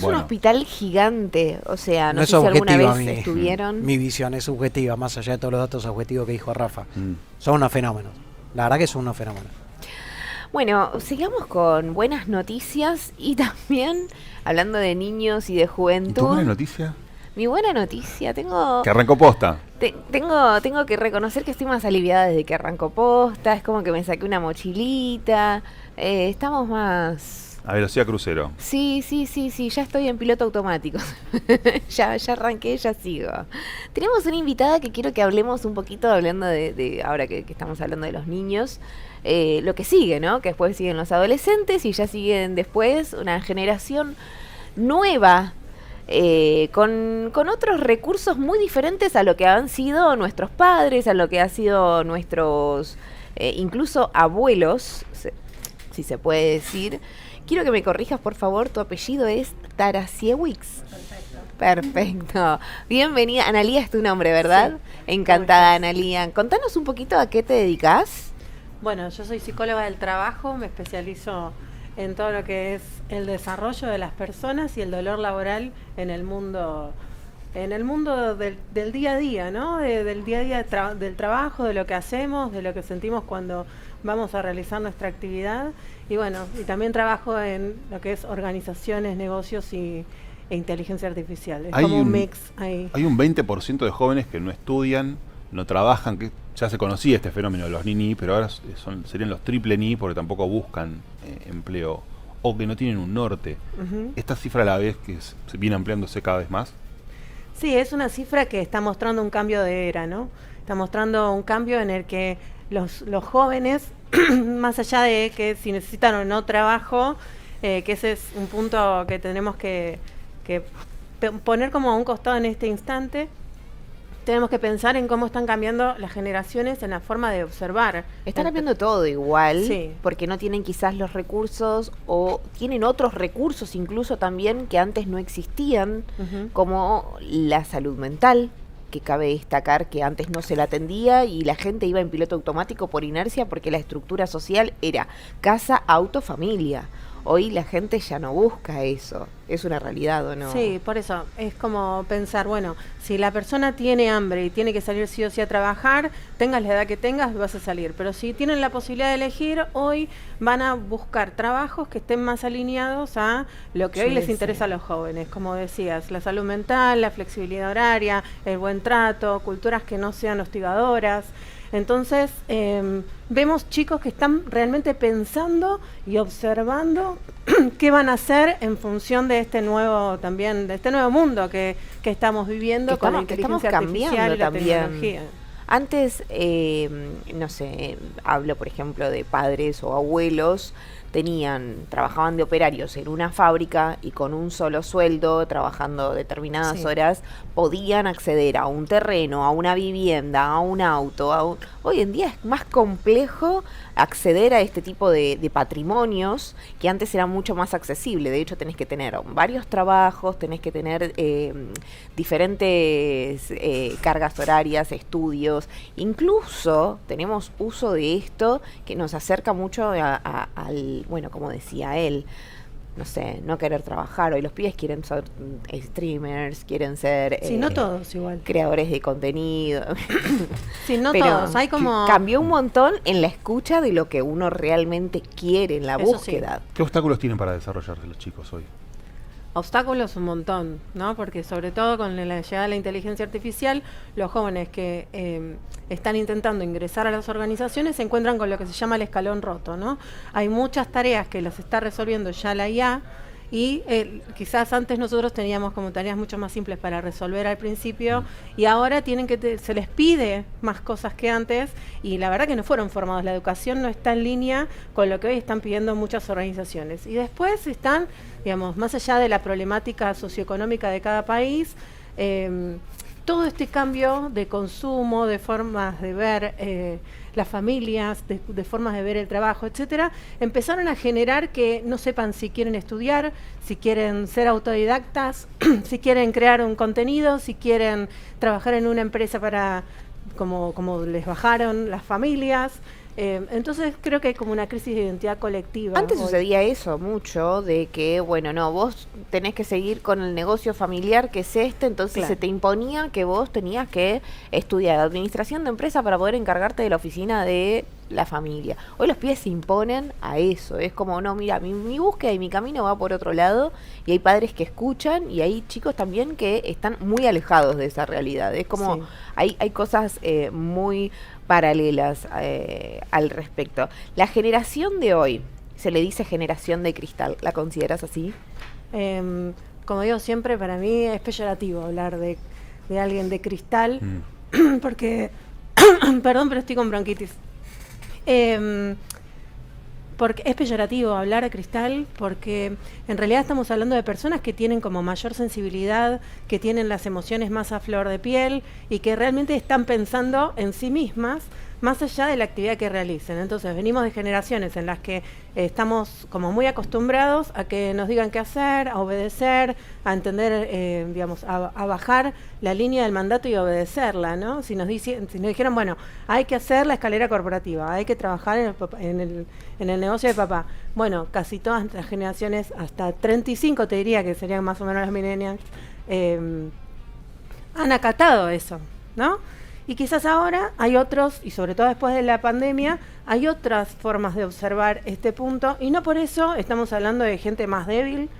un Bueno, hospital gigante, o sea, no No sé es si alguna objetiva vez estuvieron. mi visión, es subjetiva, más allá de todos los datos objetivos que dijo Rafa. mm, Son unos fenómenos. La verdad que son unos fenómenos. Bueno, sigamos con buenas noticias y también hablando de niños y de ¿y tu buena juventud. noticia? Mi buena noticia, tengo Que arrancó posta. tengo que reconocer que estoy más aliviada desde que arrancó posta, es como que me saqué una mochilita, estamos más... A velocidad crucero. Sí, ya estoy en piloto automático. Ya arranqué, ya sigo. Tenemos una invitada que quiero que hablemos un poquito, hablando de ahora que estamos hablando de los niños, lo que sigue, ¿no? Que después siguen los adolescentes y ya siguen después una generación nueva, con otros recursos muy diferentes a lo que han sido nuestros padres, a lo que han sido nuestros incluso abuelos, si se puede decir. Quiero que me corrijas, por favor, tu apellido es Tarasiewicz. Perfecto. Bienvenida. Analía es tu nombre, ¿verdad? Sí. Encantada, Analía. Contanos un poquito a qué te dedicas. Bueno, yo soy psicóloga del trabajo, me especializo en todo lo que es el desarrollo de las personas y el dolor laboral en el mundo del día a día, ¿no? Del día a día del trabajo, de lo que hacemos, de lo que sentimos cuando vamos a realizar nuestra actividad. Y bueno, y también trabajo en lo que es organizaciones, negocios e inteligencia artificial. Es como un mix ahí. Hay un 20% de jóvenes que no estudian, no trabajan, que ya se conocía este fenómeno de los ni, pero ahora serían los triple ni porque tampoco buscan empleo o que no tienen un norte. Esta cifra a la vez que se viene ampliándose cada vez más. Sí, es una cifra que está mostrando un cambio de era, ¿no? Está mostrando un cambio en el que los jóvenes, más allá de que si necesitan o no trabajo, que ese es un punto que tenemos que poner como a un costado en este instante, tenemos que pensar en cómo están cambiando las generaciones en la forma de observar. Está cambiando todo igual, Sí. porque no tienen quizás los recursos o tienen otros recursos incluso también que antes no existían, como la salud mental, que cabe destacar que antes no se la atendía y la gente iba en piloto automático por inercia porque la estructura social era casa, auto, familia. Hoy la gente ya no busca eso, es una realidad, ¿o no? Sí, por eso es como pensar, bueno, si la persona tiene hambre y tiene que salir sí o sí a trabajar, tengas la edad que tengas, vas a salir. Pero si tienen la posibilidad de elegir, hoy van a buscar trabajos que estén más alineados a lo que hoy les interesa a los jóvenes. Como decías, la salud mental, la flexibilidad horaria, el buen trato, culturas que no sean hostigadoras. Entonces, vemos chicos que están realmente pensando y observando qué van a hacer en función de este nuevo mundo que estamos viviendo con la inteligencia artificial y la tecnología. Antes, no sé, hablo por ejemplo de padres o abuelos, trabajaban de operarios en una fábrica y con un solo sueldo, trabajando determinadas horas, podían acceder a un terreno, a una vivienda, a un auto. Hoy en día es más complejo acceder a este tipo de patrimonios que antes era mucho más accesible. De hecho, tenés que tener varios trabajos, tenés que tener diferentes cargas horarias, estudios. Incluso tenemos uso de esto que nos acerca mucho al, bueno, como decía él, no sé, no querer trabajar. Hoy los pibes quieren ser streamers, quieren ser Sí, no todos igual. creadores de contenido. Sí, no Pero todos. Hay como cambió un montón en la escucha de lo que uno realmente quiere, en la Eso búsqueda. ¿Qué obstáculos tienen para desarrollarse los chicos hoy? obstáculos un montón, ¿no? Porque sobre todo con la llegada de la inteligencia artificial, los jóvenes que están intentando ingresar a las organizaciones se encuentran con lo que se llama el escalón roto, ¿no? Hay muchas tareas que las está resolviendo ya la IA y quizás antes nosotros teníamos como tareas mucho más simples para resolver al principio y ahora tienen se les pide más cosas que antes y la verdad que no fueron formados. La educación no está en línea con lo que hoy están pidiendo muchas organizaciones. Y después están, digamos, más allá de la problemática socioeconómica de cada país, todo este cambio de consumo, de formas de ver las familias, de formas de ver el trabajo, etcétera, empezaron a generar que no sepan si quieren estudiar, si quieren ser autodidactas, si quieren crear un contenido, si quieren trabajar en una empresa para como les bajaron las familias. Entonces creo que hay como una crisis de identidad colectiva. Antes hoy. sucedía eso mucho, de que, bueno, no, vos tenés que seguir con el negocio familiar que es este, entonces Claro. se te imponía que vos tenías que estudiar administración de empresa para poder encargarte de la oficina de la familia. Hoy los pibes se imponen a eso, es como, no, mira, mi búsqueda y mi camino va por otro lado, y hay padres que escuchan, y hay chicos también que están muy alejados de esa realidad. Es como, Sí. hay cosas muy paralelas al respecto. La generación de hoy, se le dice generación de cristal, ¿la consideras así? Como digo siempre, para mí es peyorativo hablar de alguien de cristal, porque, perdón, pero estoy con bronquitis. Porque es peyorativo hablar de cristal, porque en realidad estamos hablando de personas que tienen como mayor sensibilidad, que tienen las emociones más a flor de piel y que realmente están pensando en sí mismas más allá de la actividad que realicen. Entonces venimos de generaciones en las que estamos como muy acostumbrados a que nos digan qué hacer, a obedecer, a entender, digamos, a bajar la línea del mandato y obedecerla, ¿no? Si nos dijeron, bueno, hay que hacer la escalera corporativa, hay que trabajar en el negocio de papá. Bueno, casi todas las generaciones, hasta 35 te diría, que serían más o menos las millennials, han acatado eso, ¿no? Y quizás ahora hay otros, y sobre todo después de la pandemia, hay otras formas de observar este punto, y no por eso estamos hablando de gente más débil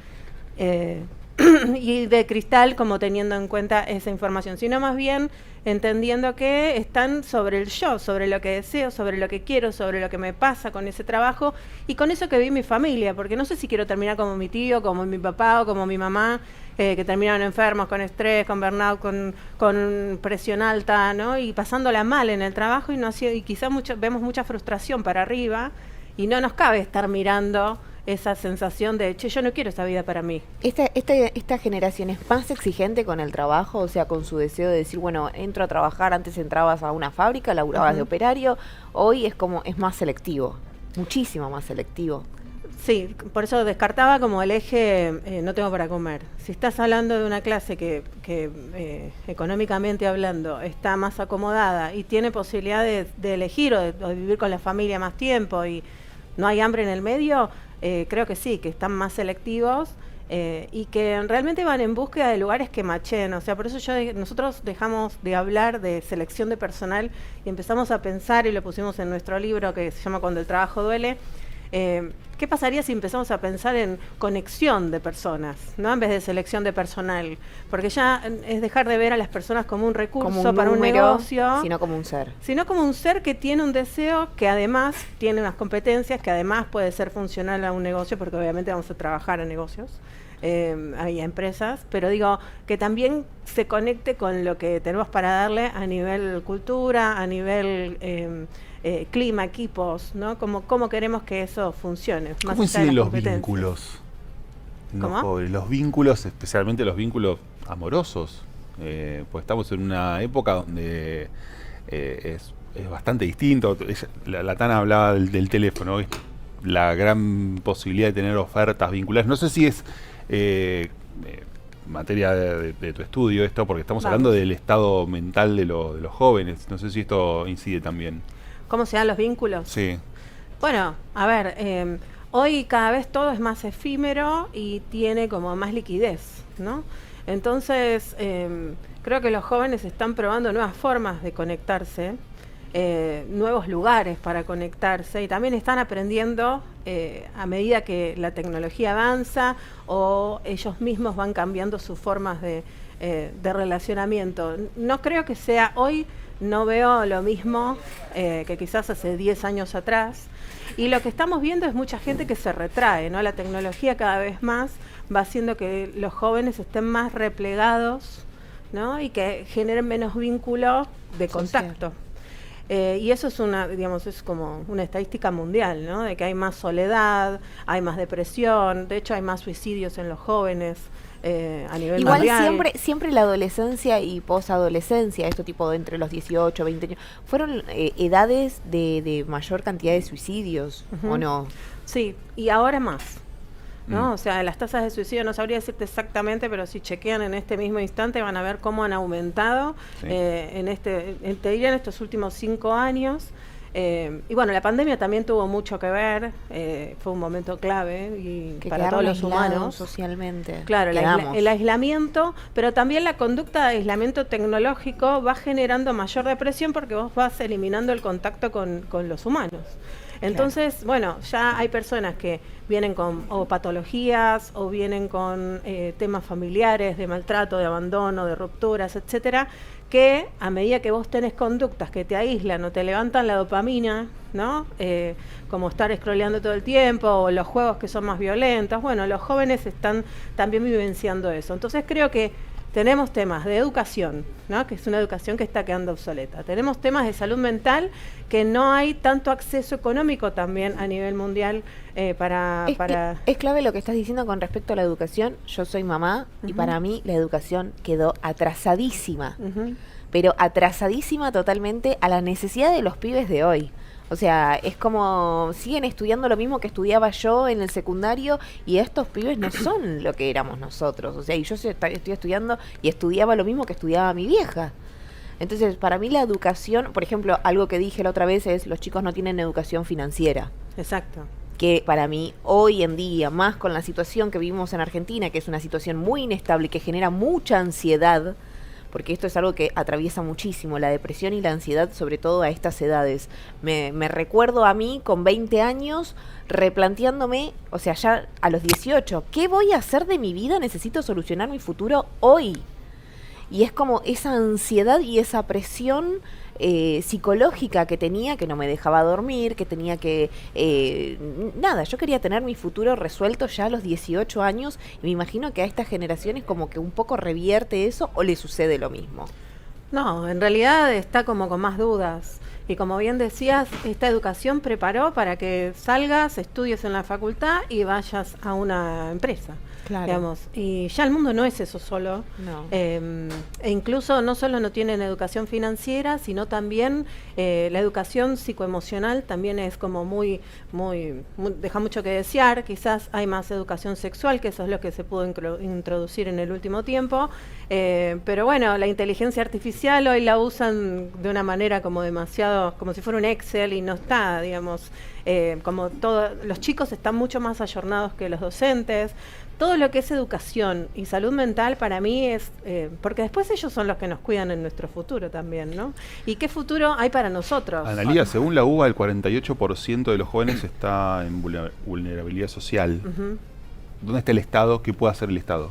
y de cristal como teniendo en cuenta esa información, sino más bien entendiendo que están sobre el yo, sobre lo que deseo, sobre lo que quiero, sobre lo que me pasa con ese trabajo y con eso que vi mi familia, porque no sé si quiero terminar como mi tío, como mi papá o como mi mamá, que terminaron enfermos, con estrés, con burnout, con presión alta, ¿no? Y pasándola mal en el trabajo y quizás vemos mucha frustración para arriba y no nos cabe estar mirando esa sensación de, che, yo no quiero esa vida para mí. Esta generación es más exigente con el trabajo, o sea, con su deseo de decir, bueno, entro a trabajar, antes entrabas a una fábrica, laburabas de operario, hoy es más selectivo, muchísimo más selectivo. Sí, por eso descartaba como el eje no tengo para comer. Si estás hablando de una clase que económicamente hablando está más acomodada y tiene posibilidad de elegir o de vivir con la familia más tiempo y no hay hambre en el medio, creo que sí, que están más selectivos y que realmente van en búsqueda de lugares que machen. O sea, por eso nosotros dejamos de hablar de selección de personal y empezamos a pensar, y lo pusimos en nuestro libro que se llama Cuando el trabajo duele, ¿qué pasaría si empezamos a pensar en conexión de personas, ¿no? En vez de selección de personal? Porque ya es dejar de ver a las personas como un recurso Como un para un número, negocio, sino como un ser. sino como un ser que tiene un deseo, que además tiene unas competencias, que además puede ser funcional a un negocio, porque obviamente vamos a trabajar en negocios, hay empresas, pero digo, que también se conecte con lo que tenemos para darle a nivel cultura, a nivel clima, equipos, ¿no? Cómo queremos que eso funcione. Más ¿Cómo allá de inciden las los competencias. vínculos? ¿Cómo? Jóvenes? Los vínculos, especialmente los vínculos amorosos. Pues estamos en una época donde es bastante distinto. La Tana hablaba del teléfono, es la gran posibilidad de tener ofertas vinculares. No sé si es materia de tu estudio esto, porque estamos hablando del estado mental de los jóvenes. No sé si esto incide también. ¿Cómo se dan los vínculos? Sí. Bueno, a ver, hoy cada vez todo es más efímero y tiene como más liquidez, ¿no? Entonces, creo que los jóvenes están probando nuevas formas de conectarse, nuevos lugares para conectarse, y también están aprendiendo a medida que la tecnología avanza o ellos mismos van cambiando sus formas de relacionamiento. No creo que sea hoy, no veo lo mismo que quizás hace 10 años atrás, y lo que estamos viendo es mucha gente que se retrae, ¿no? La tecnología cada vez más va haciendo que los jóvenes estén más replegados, ¿no? Y que generen menos vínculo de contacto. Y eso es es como una estadística mundial, ¿no? De que hay más soledad, hay más depresión, de hecho hay más suicidios en los jóvenes a nivel Igual mundial. siempre la adolescencia y posadolescencia, esto tipo de entre los 18, 20 años, fueron edades de mayor cantidad de suicidios, ¿o no? Sí, y ahora más, ¿no? O sea, las tasas de suicidio no sabría decirte exactamente, pero si chequean en este mismo instante van a ver cómo han aumentado Sí. te diría en estos últimos 5 años. Y bueno, la pandemia también tuvo mucho que ver, fue un momento clave y Que para quedaron todos los aislados humanos. socialmente. Claro, Quedamos. el aislamiento, pero también la conducta de aislamiento tecnológico va generando mayor depresión porque vos vas eliminando el contacto con los humanos. Entonces, bueno, ya hay personas que vienen con o patologías o vienen con temas familiares de maltrato, de abandono, de rupturas, etcétera, que a medida que vos tenés conductas que te aíslan o te levantan la dopamina, ¿no? Como estar scrolleando todo el tiempo o los juegos que son más violentos, bueno, los jóvenes están también vivenciando eso. Entonces creo que tenemos temas de educación, ¿no? Que es una educación que está quedando obsoleta. Tenemos temas de salud mental, que no hay tanto acceso económico también a nivel mundial para... Es clave lo que estás diciendo con respecto a la educación. Yo soy mamá y para mí la educación quedó atrasadísima, pero atrasadísima totalmente a la necesidad de los pibes de hoy. O sea, es como siguen estudiando lo mismo que estudiaba yo en el secundario y estos pibes no son lo que éramos nosotros. O sea, y yo estoy estudiando y estudiaba lo mismo que estudiaba mi vieja. Entonces, para mí la educación, por ejemplo, algo que dije la otra vez es los chicos no tienen educación financiera. Exacto. Que para mí hoy en día, más con la situación que vivimos en Argentina, que es una situación muy inestable y que genera mucha ansiedad, porque esto es algo que atraviesa muchísimo, la depresión y la ansiedad, sobre todo a estas edades. Me recuerdo a mí con 20 años replanteándome, o sea, ya a los 18, ¿qué voy a hacer de mi vida? Necesito solucionar mi futuro hoy. Y es como esa ansiedad y esa presión psicológica que tenía, que no me dejaba dormir, que tenía que... nada, yo quería tener mi futuro resuelto ya a los 18 años y me imagino que a estas generaciones como que un poco revierte eso o le sucede lo mismo. No, en realidad está como con más dudas. Y como bien decías, esta educación preparó para que salgas, estudies en la facultad y vayas a una empresa. Claro. Digamos. Y ya el mundo no es eso solo. No. E incluso no solo no tienen educación financiera, sino también la educación psicoemocional también es como muy, deja mucho que desear. Quizás hay más educación sexual, que eso es lo que se pudo introducir en el último tiempo. Pero bueno, la inteligencia artificial hoy la usan de una manera como demasiado, como si fuera un Excel y no está, digamos, como los chicos están mucho más ayornados que los docentes. Todo lo que es educación y salud mental para mí es, porque después ellos son los que nos cuidan en nuestro futuro también, ¿no? ¿Y qué futuro hay para nosotros? Analía, según la UBA, el 48% de los jóvenes está en vulnerabilidad social. ¿Dónde está el Estado? ¿Qué puede hacer el Estado?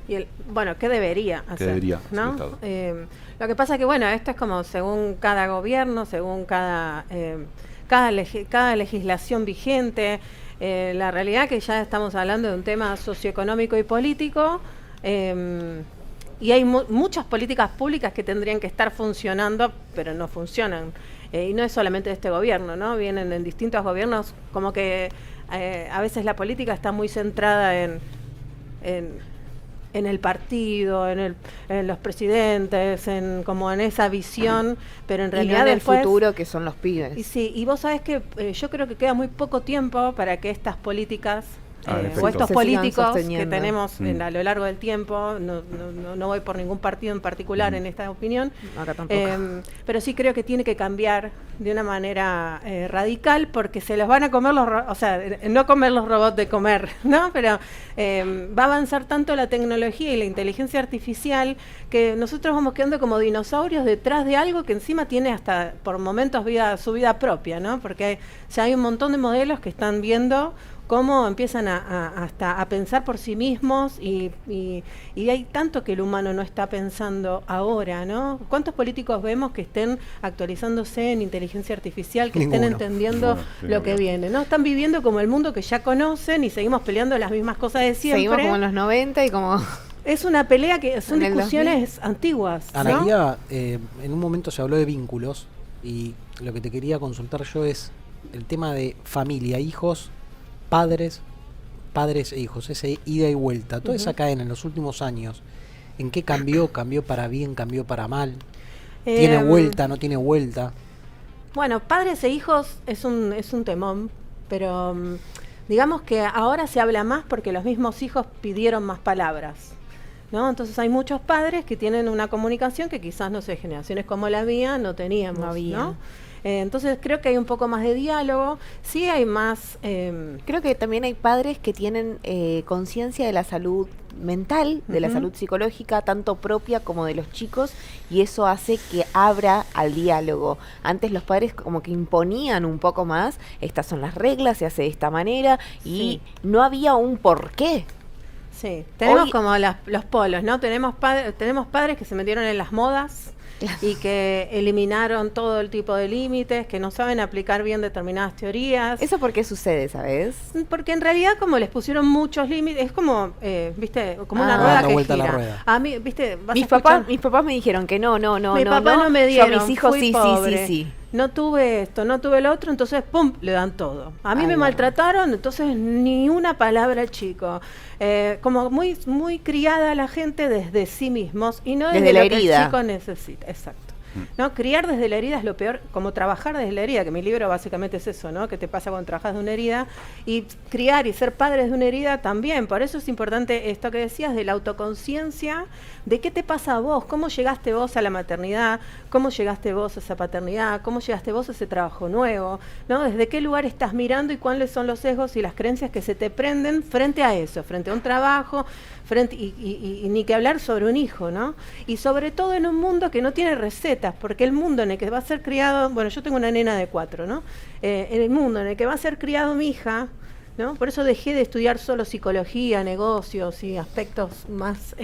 Y bueno, ¿qué debería hacer? ¿Qué debería ¿no? hacer el Estado? Lo que pasa que, bueno, esto es como según cada gobierno, según cada legislación vigente. La realidad que ya estamos hablando de un tema socioeconómico y político, y hay muchas políticas públicas que tendrían que estar funcionando, pero no funcionan. Y no es solamente de este gobierno, ¿no? Vienen en distintos gobiernos, como que a veces la política está muy centrada en el partido, en los presidentes, como en esa visión, pero en realidad y no en el después, futuro que son los pibes. Y sí, y vos sabés que yo creo que queda muy poco tiempo para que estas políticas o estos se políticos sigan que sosteniendo. tenemos a lo largo del tiempo, no voy por ningún partido en particular en esta opinión, Acá tampoco. pero sí creo que tiene que cambiar de una manera radical, porque se los van a comer o sea, no comer los robots de comer, ¿no? Pero va a avanzar tanto la tecnología y la inteligencia artificial que nosotros vamos quedando como dinosaurios detrás de algo que encima tiene hasta por momentos su vida propia, ¿no? Porque ya hay un montón de modelos que están viendo cómo empiezan hasta a pensar por sí mismos y hay tanto que el humano no está pensando ahora, ¿no? ¿Cuántos políticos vemos que estén actualizándose en inteligencia artificial, que estén entendiendo lo que viene, ¿no? Están viviendo como el mundo que ya conocen y seguimos peleando las mismas cosas de siempre. Seguimos como en los 90 y como... Es una pelea que son En el discusiones antiguas, ¿no? Analía, en un momento se habló de vínculos y lo que te quería consultar yo es el tema de familia, hijos, padres e hijos, ese ida y vuelta, toda esa cadena en los últimos años, ¿en qué cambió? ¿Cambió para bien? ¿Cambió para mal? ¿Tiene vuelta? ¿No tiene vuelta? Bueno, padres e hijos es un temón, pero digamos que ahora se habla más porque los mismos hijos pidieron más palabras, ¿no? Entonces hay muchos padres que tienen una comunicación que quizás, no sé, generaciones como la mía no teníamos, No había. ¿no? Entonces creo que hay un poco más de diálogo, sí hay más... Creo que también hay padres que tienen conciencia de la salud mental, de la salud psicológica, tanto propia como de los chicos, y eso hace que abra al diálogo. Antes los padres como que imponían un poco más, estas son las reglas, se hace de esta manera, y no había un porqué. Sí, tenemos Hoy- como los polos, ¿no? Tenemos padres que se metieron en las modas y que eliminaron todo el tipo de límites, que no saben aplicar bien determinadas teorías. ¿Eso por qué sucede, sabes? Porque en realidad como les pusieron muchos límites, es como, viste, como una Ah. rueda Dando que vuelta a la gira. rueda. A mí, viste, vas a Mis escuchar- papás me dijeron que no, Mi papá no me dieron, yo a mis hijos fui sí, pobre. sí. No tuve esto, no tuve lo otro, entonces ¡pum! Le dan todo. A mí Ahí me va. maltrataron, entonces ni una palabra al chico. Como muy, muy criada la gente desde sí mismos y no desde Desde la lo que herida. el chico necesita. Exacto. ¿No? Criar desde la herida es lo peor, como trabajar desde la herida, que mi libro básicamente es eso, ¿no? ¿Qué te pasa cuando trabajas de una herida? Y criar y ser padres de una herida también. Por eso es importante esto que decías de la autoconciencia, de qué te pasa a vos, cómo llegaste vos a la maternidad, cómo llegaste vos a esa paternidad, cómo llegaste vos a ese trabajo nuevo, ¿no? Desde qué lugar estás mirando y cuáles son los sesgos y las creencias que se te prenden frente a eso, frente a un trabajo, y ni que hablar sobre un hijo, ¿no? Y sobre todo en un mundo que no tiene recetas, porque el mundo en el que va a ser criado, bueno, yo tengo una nena de 4, ¿no? En el mundo en el que va a ser criado mi hija, ¿no? Por eso dejé de estudiar solo psicología, negocios y aspectos más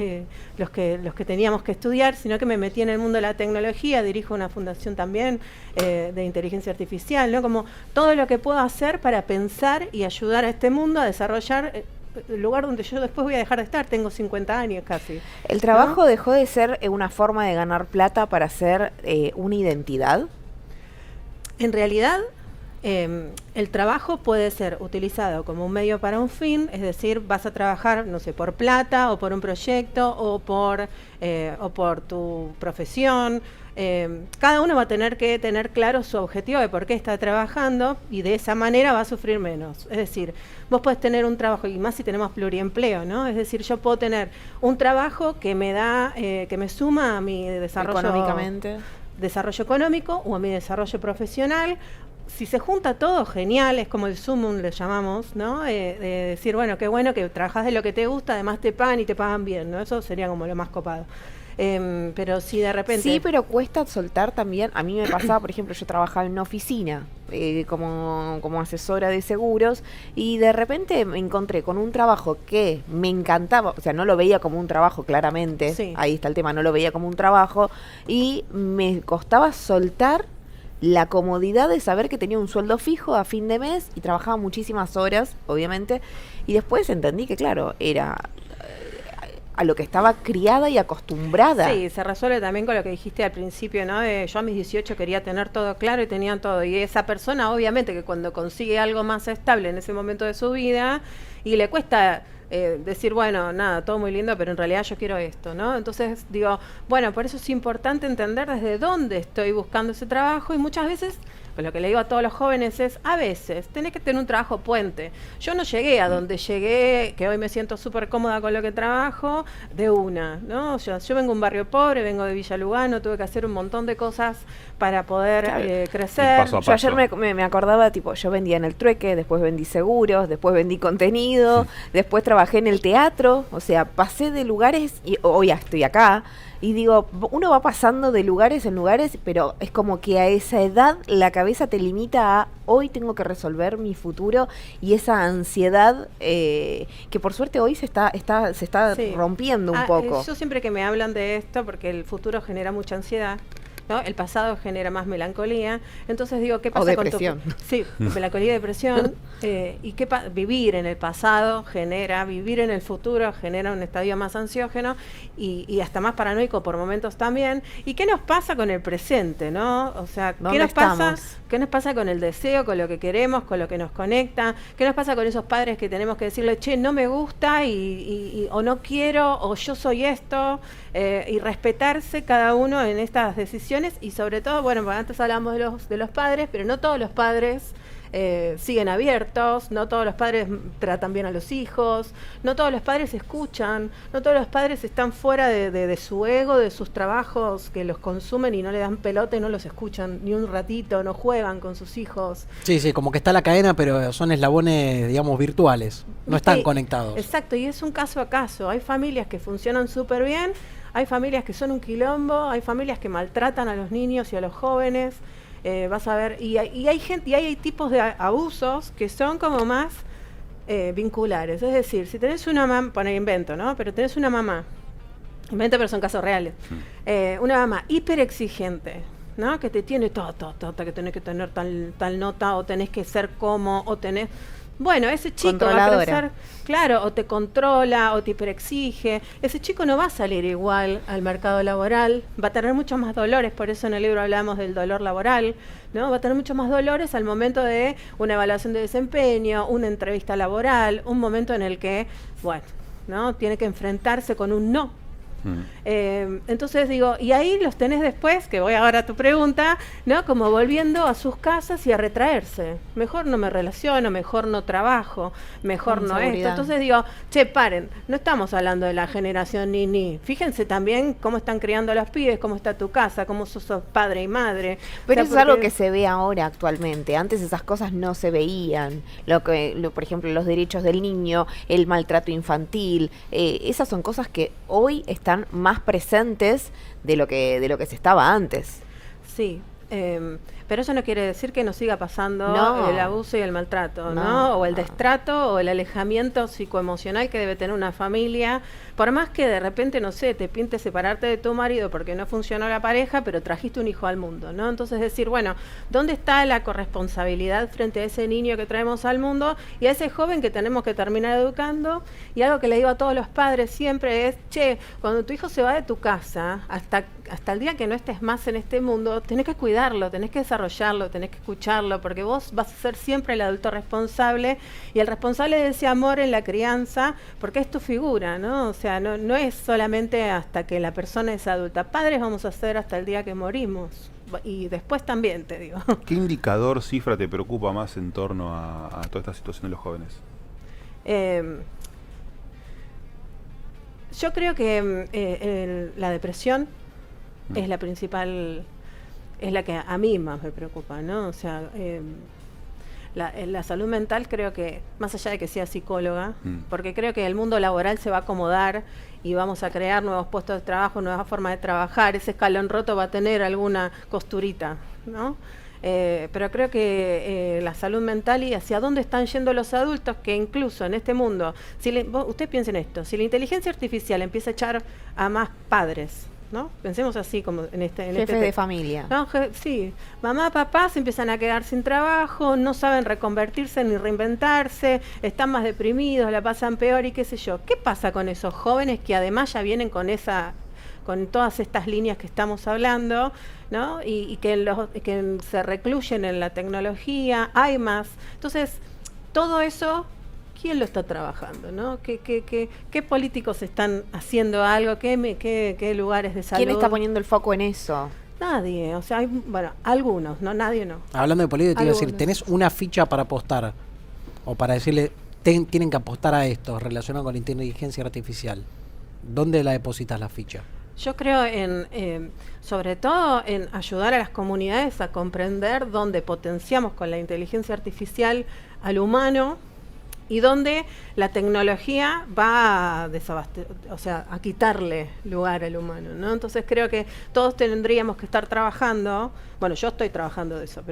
los que teníamos que estudiar, sino que me metí en el mundo de la tecnología, dirijo una fundación también de inteligencia artificial, ¿no? Como todo lo que puedo hacer para pensar y ayudar a este mundo a desarrollar el lugar donde yo después voy a dejar de estar, tengo 50 años casi. ¿El trabajo dejó de ser una forma de ganar plata para ser una identidad? En realidad, el trabajo puede ser utilizado como un medio para un fin, es decir, vas a trabajar, no sé, por plata o por un proyecto o por tu profesión. Cada uno va a tener que tener claro su objetivo de por qué está trabajando y de esa manera va a sufrir menos. Es decir, vos podés tener un trabajo, y más si tenemos pluriempleo, ¿no? Es decir, yo puedo tener un trabajo que me da, que me suma a mi desarrollo económico o a mi desarrollo profesional. Si se junta todo, genial, es como el sumum, le llamamos, ¿no? De decir, bueno que trabajas de lo que te gusta, además te pagan y te pagan bien, ¿no? Eso sería como lo más copado. Pero si de repente... Sí, pero cuesta soltar también. A mí me pasaba, por ejemplo, yo trabajaba en una oficina como asesora de seguros y de repente me encontré con un trabajo que me encantaba, o sea, no lo veía como un trabajo claramente, Sí. ahí está el tema, no lo veía como un trabajo y me costaba soltar la comodidad de saber que tenía un sueldo fijo a fin de mes y trabajaba muchísimas horas, obviamente, y después entendí que, claro, era a lo que estaba criada y acostumbrada. Sí, se resuelve también con lo que dijiste al principio, ¿no? Yo a mis 18 quería tener todo claro y tenían todo. Y esa persona, obviamente, que cuando consigue algo más estable en ese momento de su vida y le cuesta decir, bueno, nada, todo muy lindo, pero en realidad yo quiero esto, ¿no? Entonces digo, bueno, por eso es importante entender desde dónde estoy buscando ese trabajo y muchas veces, pues lo que le digo a todos los jóvenes es, a veces tenés que tener un trabajo puente. Yo no llegué a donde llegué, que hoy me siento súper cómoda con lo que trabajo, de una, ¿no? Yo vengo de un barrio pobre, vengo de Villa Lugano, tuve que hacer un montón de cosas para poder Claro. crecer. Paso a Yo ayer paso. me acordaba, tipo, yo vendía en el trueque, después vendí seguros, después vendí contenido, después trabajé en el teatro, o sea, pasé de lugares y hoy ya estoy acá. Y digo, uno va pasando de lugares en lugares, pero es como que a esa edad la cabeza te limita a hoy tengo que resolver mi futuro y esa ansiedad que por suerte hoy se está Sí. rompiendo un poco. Yo siempre que me hablan de esto, porque el futuro genera mucha ansiedad, ¿no? El pasado genera más melancolía. Entonces digo, ¿qué pasa depresión. con tu... Sí, melancolía y depresión. ¿Y vivir en el pasado genera, vivir en el futuro genera un estadio más ansiógeno y hasta más paranoico por momentos también. ¿Y qué nos pasa con el presente, no? O sea, ¿Dónde ¿qué nos pasa? estamos? ¿Qué nos pasa con el deseo, con lo que queremos, con lo que nos conecta? ¿Qué nos pasa con esos padres que tenemos que decirle, che, no me gusta o no quiero o yo soy esto? Y respetarse cada uno en estas decisiones y sobre todo, bueno, antes hablamos de los padres, pero no todos los padres siguen abiertos, no todos los padres tratan bien a los hijos, no todos los padres escuchan, no todos los padres están fuera de su ego, de sus trabajos que los consumen y no le dan pelota y no los escuchan ni un ratito, no juegan con sus hijos. Sí, como que está la cadena, pero son eslabones, digamos, virtuales, no están ¿Viste? conectados. Exacto, y es un caso a caso. Hay familias que funcionan súper bien, hay familias que son un quilombo, hay familias que maltratan a los niños y a los jóvenes. Vas a ver, y hay gente, y hay tipos de abusos que son como más vinculares. Es decir, si tenés una mamá, poner invento, ¿no? Pero tenés una mamá, invento, pero son casos reales, una mamá hiper exigente, ¿no? Que te tiene todo, que tenés que tener tal nota, o tenés que ser como, o tenés... Bueno, ese chico va a crecer, claro, o te controla, o te hiperexige. Ese chico no va a salir igual al mercado laboral, va a tener muchos más dolores, por eso en el libro hablamos del dolor laboral, ¿no? Va a tener muchos más dolores al momento de una evaluación de desempeño, una entrevista laboral, un momento en el que, bueno, ¿no? Tiene que enfrentarse con un no. Entonces digo, y ahí los tenés después, que voy ahora a tu pregunta, ¿no? Como volviendo a sus casas y a retraerse. Mejor no me relaciono, mejor no trabajo, mejor no esto. Entonces digo, che, paren, no estamos hablando de la generación ni. Fíjense también cómo están criando a los pibes, cómo está tu casa, cómo sos padre y madre. Pero eso es algo que se ve ahora actualmente. Antes esas cosas no se veían. Por ejemplo, los derechos del niño, el maltrato infantil, esas son cosas que hoy están más presentes de lo que se estaba antes. Sí, pero eso no quiere decir que no siga pasando el abuso y el maltrato, ¿no? O el destrato o el alejamiento psicoemocional que debe tener una familia, por más que de repente, no sé, te pinte separarte de tu marido porque no funcionó la pareja, pero trajiste un hijo al mundo, ¿no? Entonces decir, bueno, ¿dónde está la corresponsabilidad frente a ese niño que traemos al mundo y a ese joven que tenemos que terminar educando? Y algo que le digo a todos los padres siempre es, che, cuando tu hijo se va de tu casa, hasta el día que no estés más en este mundo, tenés que cuidarlo, tenés que desarrollarlo, tenés que escucharlo, porque vos vas a ser siempre el adulto responsable y el responsable de ese amor en la crianza, porque es tu figura, ¿no? O sea, no es solamente hasta que la persona es adulta. Padres vamos a ser hasta el día que morimos. Y después también, te digo. ¿Qué indicador, cifra te preocupa más en torno a toda esta situación de los jóvenes? Yo creo que la depresión es la principal, es la que a mí más me preocupa, ¿no? O sea, la salud mental creo que, más allá de que sea psicóloga, porque creo que el mundo laboral se va a acomodar y vamos a crear nuevos puestos de trabajo, nuevas formas de trabajar, ese escalón roto va a tener alguna costurita, ¿no? Pero creo que la salud mental y hacia dónde están yendo los adultos, que incluso en este mundo, usted piensa en esto, si la inteligencia artificial empieza a echar a más padres, ¿no? Pensemos así como en este jefes de familia. No, sí, mamá, papá se empiezan a quedar sin trabajo, no saben reconvertirse ni reinventarse, están más deprimidos, la pasan peor y qué sé yo. ¿Qué pasa con esos jóvenes que además ya vienen con todas estas líneas que estamos hablando, ¿no? Y que se recluyen en la tecnología, hay más. Entonces, todo eso, ¿quién lo está trabajando, no? ¿Qué políticos están haciendo algo? ¿Qué lugares de salud? ¿Quién está poniendo el foco en eso? Nadie, o sea, bueno, algunos, no, nadie no. Hablando de política, te iba a decir, ¿tenés una ficha para apostar? O para decirle, tienen que apostar a esto relacionado con la inteligencia artificial. ¿Dónde la depositas la ficha? Yo creo sobre todo en ayudar a las comunidades a comprender dónde potenciamos con la inteligencia artificial al humano y dónde la tecnología va a quitarle lugar al humano, ¿no? Entonces creo que todos tendríamos que estar trabajando, bueno, yo estoy trabajando de eso,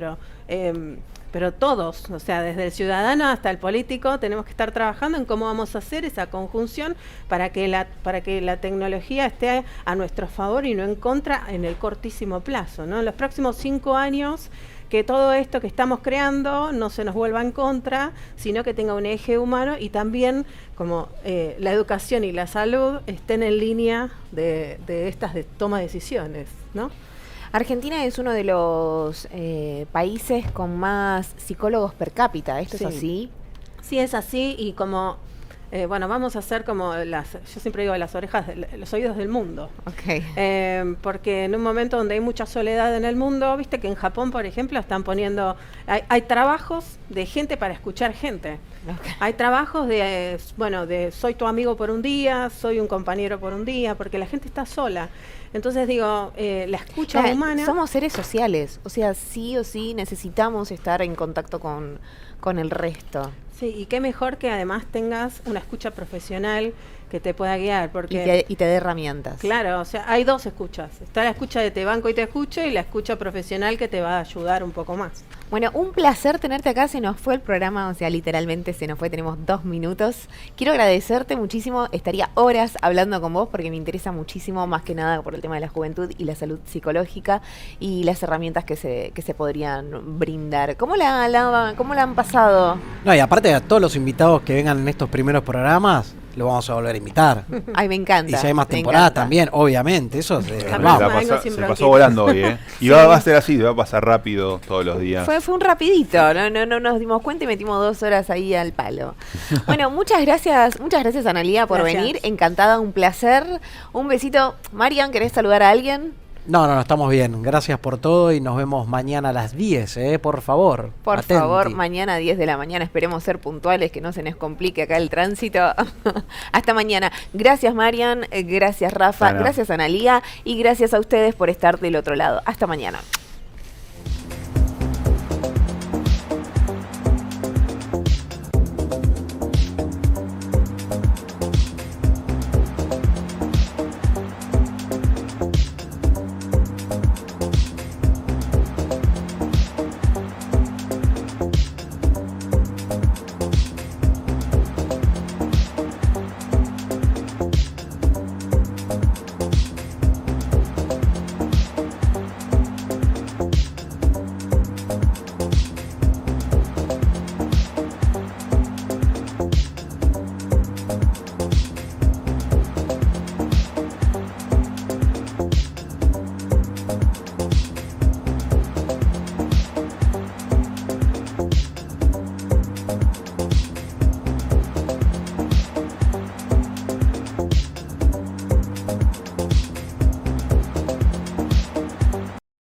pero todos, o sea, desde el ciudadano hasta el político, tenemos que estar trabajando en cómo vamos a hacer esa conjunción para que la tecnología esté a nuestro favor y no en contra en el cortísimo plazo, ¿no? En los próximos 5 años, que todo esto que estamos creando no se nos vuelva en contra, sino que tenga un eje humano y también como la educación y la salud estén en línea de estas toma de decisiones, ¿no? Argentina es uno de los países con más psicólogos per cápita, ¿esto es así? Sí, es así y como bueno, vamos a hacer como yo siempre digo las orejas, los oídos del mundo. Ok. Porque en un momento donde hay mucha soledad en el mundo, viste que en Japón, por ejemplo, están poniendo, hay trabajos de gente para escuchar gente. Ok. Hay trabajos de soy tu amigo por un día, soy un compañero por un día, porque la gente está sola. Entonces digo, la escucha humana... Somos seres sociales, o sea, sí o sí necesitamos estar en contacto con el resto. Sí, y qué mejor que además tengas una escucha profesional que te pueda guiar, porque... Y te dé herramientas. Claro, o sea, hay dos escuchas. Está la escucha de te banco y te escucho, y la escucha profesional que te va a ayudar un poco más. Bueno, un placer tenerte acá, se nos fue el programa, o sea, literalmente se nos fue, tenemos 2 minutos. Quiero agradecerte muchísimo, estaría horas hablando con vos porque me interesa muchísimo, más que nada por el tema de la juventud y la salud psicológica y las herramientas que se podrían brindar. ¿Cómo la han pasado? No, y aparte a todos los invitados que vengan en estos primeros programas, lo vamos a volver a invitar. Ay, me encanta. Y si hay más me temporada encanta. también, obviamente, eso es Vamos. Se Sin pasó bronquitis. volando hoy, ¿eh? Y va a ser así, va a pasar rápido todos los días. Fue un rapidito, no nos dimos cuenta y metimos 2 horas ahí al palo. Bueno, muchas gracias Analía por Gracias. venir, encantada, un placer. Un besito. Marian, ¿querés saludar a alguien? No, estamos bien. Gracias por todo y nos vemos mañana a las 10, por favor. Por Atenti. favor, mañana a 10 de la mañana, esperemos ser puntuales, que no se nos complique acá el tránsito. Hasta mañana. Gracias Marian, gracias Rafa, Bueno. gracias Analía y gracias a ustedes por estar del otro lado. Hasta mañana.